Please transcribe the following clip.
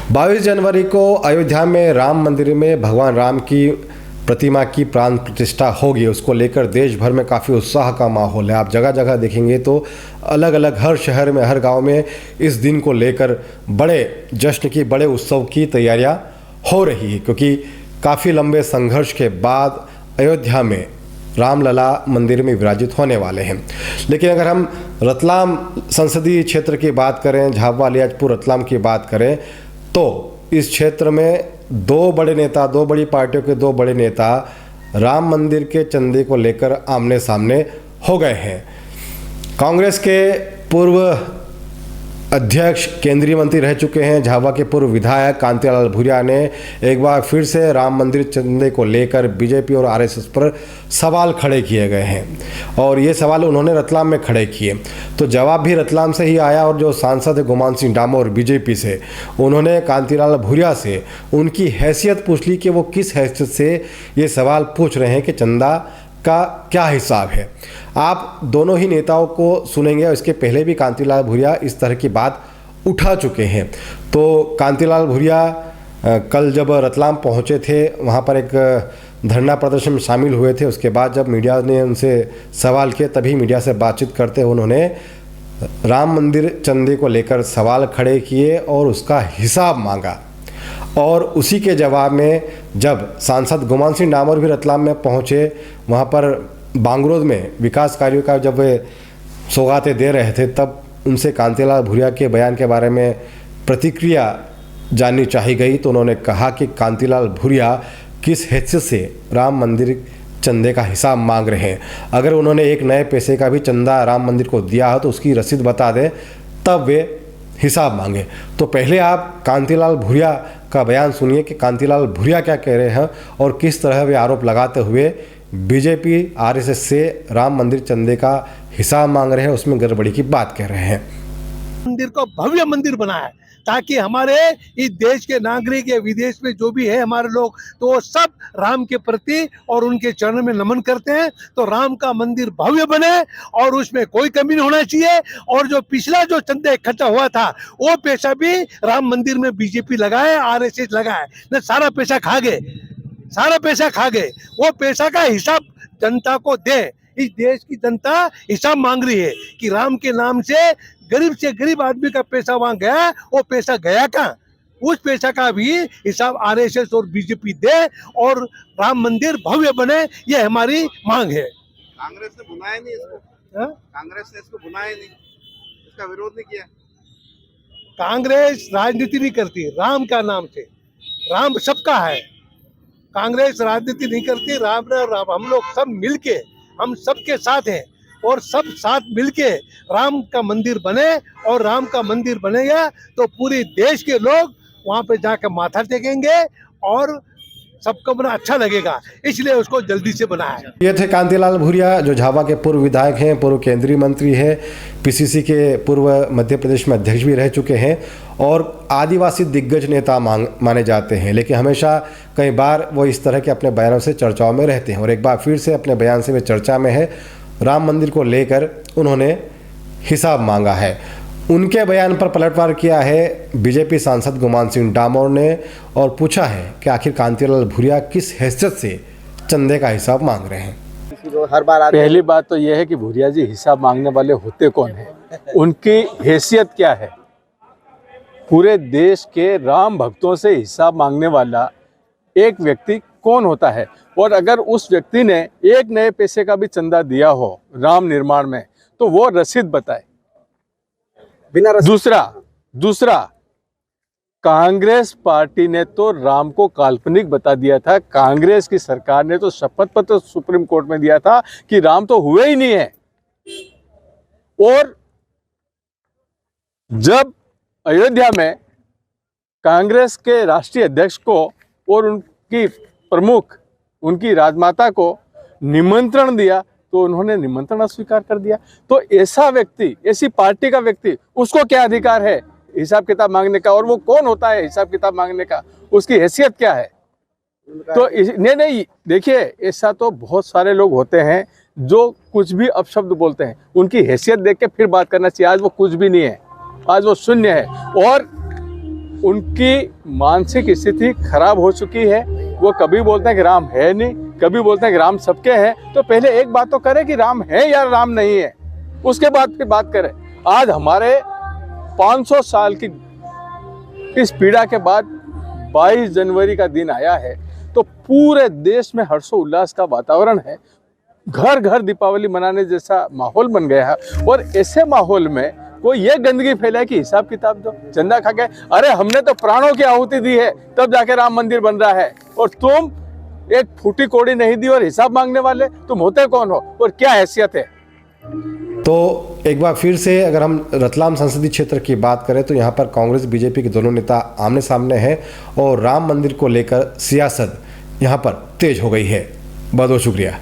22 जनवरी को अयोध्या में राम मंदिर में भगवान राम की प्रतिमा की प्राण प्रतिष्ठा होगी। उसको लेकर देश भर में काफ़ी उत्साह का माहौल है। आप जगह जगह देखेंगे तो अलग अलग हर शहर में, हर गांव में इस दिन को लेकर बड़े जश्न की, बड़े उत्सव की तैयारियां हो रही है, क्योंकि काफ़ी लंबे संघर्ष के बाद अयोध्या में रामलला मंदिर में विराजित होने वाले हैं। लेकिन अगर हम रतलाम संसदीय क्षेत्र की बात करें, झाबुआ लियाजपुर रतलाम की बात करें, तो इस क्षेत्र में दो बड़ी पार्टियों के दो बड़े नेता राम मंदिर के चंदे को लेकर आमने सामने हो गए हैं। कांग्रेस के पूर्व अध्यक्ष, केंद्रीय मंत्री रह चुके हैं, झाबुआ के पूर्व विधायक कांतिलाल भूरिया ने एक बार फिर से राम मंदिर चंदे को लेकर बीजेपी और आरएसएस पर सवाल खड़े किए गए हैं और ये सवाल उन्होंने रतलाम में खड़े किए, तो जवाब भी रतलाम से ही आया। और जो सांसद गुमान सिंह डामोर बीजेपी से, उन्होंने कांतिलाल भूरिया से उनकी हैसियत पूछ ली कि वो किस हैसियत से ये सवाल पूछ रहे हैं कि चंदा का क्या हिसाब है। आप दोनों ही नेताओं को सुनेंगे। इसके पहले भी कांतिलाल भूरिया इस तरह की बात उठा चुके हैं। तो कांतिलाल भूरिया कल जब रतलाम पहुंचे थे, वहां पर एक धरना प्रदर्शन में शामिल हुए थे। उसके बाद जब मीडिया ने उनसे सवाल किए, तभी मीडिया से बातचीत करते हुए उन्होंने राम मंदिर चंदे को लेकर सवाल खड़े किए और उसका हिसाब मांगा। और उसी के जवाब में जब सांसद गुमान सिंह डामोर भी रतलाम में पहुंचे, वहां पर बांगरोद में विकास कार्यों का जब वे सौगातें दे रहे थे, तब उनसे कांतिलाल भूरिया के बयान के बारे में प्रतिक्रिया जाननी चाही गई। तो उन्होंने कहा कि कांतिलाल भूरिया किस हैसियत से राम मंदिर चंदे का हिसाब मांग रहे हैं। अगर उन्होंने एक नए पैसे का भी चंदा राम मंदिर को दिया हो तो उसकी रसीद बता दें, तब वे हिसाब मांगे। तो पहले आप कांतिलाल भूरिया का बयान सुनिए कि कांतिलाल भूरिया क्या कह रहे हैं और किस तरह वे आरोप लगाते हुए बीजेपी आरएसएस से राम मंदिर चंदे का हिसाब मांग रहे हैं, उसमें गड़बड़ी की बात कह रहे हैं। मंदिर को भव्य मंदिर बनाया ताकि हमारे इस देश के नागरिक या विदेश में जो भी है हमारे लोग, तो वो सब राम के प्रति और उनके चरण में नमन करते हैं। तो राम का मंदिर भव्य बने और उसमें कोई कमी नहीं होना चाहिए। और जो पिछला जो चंदा इकट्ठा हुआ था, वो पैसा भी राम मंदिर में बीजेपी लगाए, आरएसएस लगाए, न सारा पैसा खा गए, सारा पैसा खा गए। वो पैसा का हिसाब जनता को दे। इस देश की जनता हिसाब मांग रही है कि राम के नाम से गरीब आदमी का पैसा वहां गया, वो पैसा गया कहाँ, उस पैसा का भी हिसाब आरएसएस और बीजेपी दे और राम मंदिर भव्य बने, ये हमारी मांग है। कांग्रेस ने बुलाया नहीं इसको, कांग्रेस ने इसको बुलाया नहीं, इसका विरोध नहीं किया। कांग्रेस राजनीति नहीं करती राम का नाम से, राम सबका है। कांग्रेस राजनीति नहीं करती, राम हम लोग सब मिलके, हम सबके साथ हैं और सब साथ मिलके राम का मंदिर बने। और राम का मंदिर बनेगा तो पूरे देश के लोग वहां पे जाकर माथा टेकेंगे और सबको बड़ा अच्छा लगेगा, इसलिए उसको जल्दी से बनाया। ये थे कांतिलाल भूरिया, जो झाबुआ के पूर्व विधायक हैं, पूर्व केंद्रीय मंत्री हैं, पीसीसी के पूर्व मध्य प्रदेश में अध्यक्ष भी रह चुके हैं और आदिवासी दिग्गज नेता माने जाते हैं। लेकिन हमेशा कई बार वो इस तरह के अपने बयानों से चर्चाओं में रहते हैं और एक बार फिर से अपने बयान से वे चर्चा में है। राम मंदिर को लेकर उन्होंने हिसाब मांगा है। उनके बयान पर पलटवार किया है बीजेपी सांसद गुमान सिंह डामोर ने और पूछा है कि आखिर कांतिलाल भूरिया किस हैसियत से चंदे का हिसाब मांग रहे हैं। हर बार पहली बात तो यह है कि भूरिया जी हिसाब मांगने वाले होते कौन हैं, उनकी हैसियत क्या है। पूरे देश के राम भक्तों से हिसाब मांगने वाला एक व्यक्ति कौन होता है। और अगर उस व्यक्ति ने एक नए पैसे का भी चंदा दिया हो राम निर्माण में, तो वो रसीद बताए। बिना दूसरा कांग्रेस पार्टी ने तो राम को काल्पनिक बता दिया था। कांग्रेस की सरकार ने तो शपथ पत्र सुप्रीम कोर्ट में दिया था कि राम तो हुए ही नहीं है। और जब अयोध्या में कांग्रेस के राष्ट्रीय अध्यक्ष को और उनकी प्रमुख, उनकी राजमाता को निमंत्रण दिया, तो उन्होंने निमंत्रण अस्वीकार कर दिया। तो ऐसा व्यक्ति, ऐसी पार्टी का व्यक्ति, उसको क्या अधिकार है हिसाब किताब मांगने का? और वो कौन होता है हिसाब किताब मांगने का? उसकी हैसियत क्या है? तो नहीं देखिए, ऐसा तो बहुत सारे लोग होते हैं जो कुछ भी अपशब्द बोलते हैं। उनकी हैसियत देख के फिर बात करना चाहिए। आज वो कुछ भी नहीं है, आज वो शून्य है। और उनकी मानसिक स्थिति खराब हो चुकी है। वो कभी बोलते हैं कि राम है नहीं, कभी बोलते हैं कि राम सबके हैं। तो पहले एक बात तो करें कि राम है या राम नहीं है, उसके बाद फिर बात करें। आज हमारे 500 साल की इस पीड़ा के बाद 22 जनवरी का दिन आया है, तो पूरे देश में हर्षोल्लास का वातावरण है। घर घर दीपावली मनाने जैसा माहौल बन गया है। और ऐसे माहौल में कोई ये गंदगी फैलाए कि हिसाब किताब दो, चंदा खा के, अरे हमने तो प्राणों की आहुति दी है तब जाके राम मंदिर बन रहा है, और तुम एक फूटी कौड़ी नहीं दी और हिसाब मांगने वाले, तुम होते कौन हो और क्या हैसियत है? तो एक बार फिर से अगर हम रतलाम संसदीय क्षेत्र की बात करें तो यहाँ पर कांग्रेस बीजेपी के दोनों नेता आमने सामने हैं और राम मंदिर को लेकर सियासत यहाँ पर तेज हो गई है। बहुत बहुत शुक्रिया।